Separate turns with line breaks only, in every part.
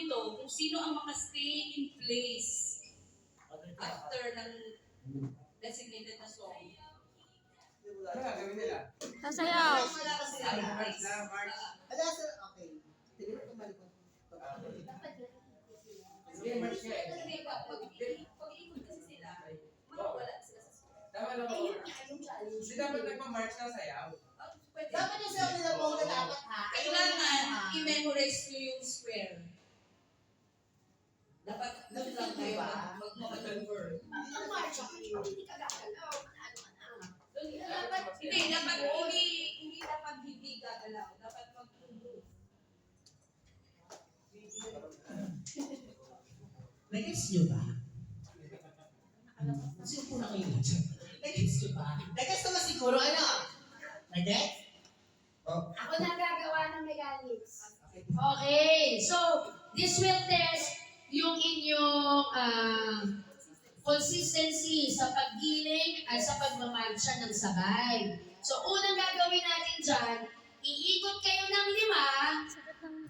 nito kung sino ang makastay in place after ng designated na song.
Ano gagawin nila?
Sasayaw.
March na, March.
Okay. Tignan ko malikot.
Hindi, March siya eh.
Kasi pag-ikot kasi sila, mawawala sila sa square.
Tama lang ba? Hindi dapat nagpa-march na sayaw.
Pwede.
Dapat yung sabi nila mo na dapat ha.
Kailangan i-memorize nyo yung square. Dapat doon lang kayo mag-maneuver.
Ang march ako, hindi ka gagalaw.
Hindi dapat hindi gagalaw. Dapat mag-move.
Nag-gets nyo ba? Sino po na kayo dyan? Nag-gets nyo ba? Nag-gets naman siguro, ano? Nag-gets?
Ako nagagawa ng mechanics. Okay, so this will test yung inyong consistency sa paggiling at sa pagmamansya ng sabay. So unang gagawin natin dyan, iikot kayo ng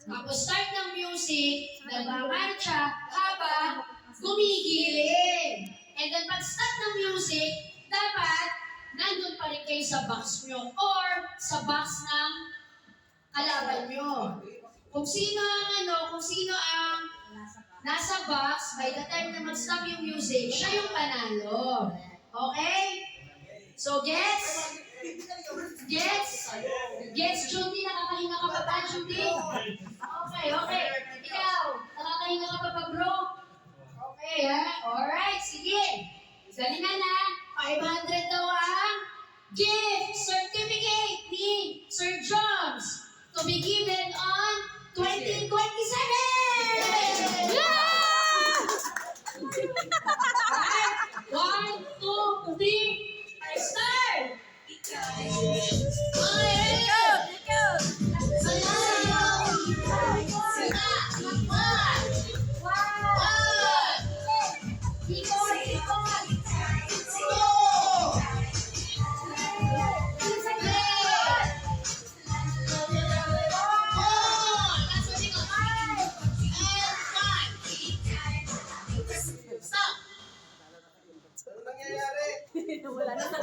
5, tapos start ng music, nagmamansya habang gumigiling. And then pag start ng music, dapat nandun pa rin kayo sa box nyo or sa box ng kalaban nyo. Kung sino ang nasa box, by the time na mag-stop yung music, siya yung panalo. Okay? So, gets? Gets, Judy? Nakakahinga ka pa ba, Judy? Okay. Ikaw, nakakahinga ka pa ba, bro? Okay, ha? Alright, sige. Galingan na. 500 daw ang gift certificate ni Sir Jones to be given on 2027! Alright, 1, 2, 3, start! Okay!
Ano nangyayari?
Wala na sa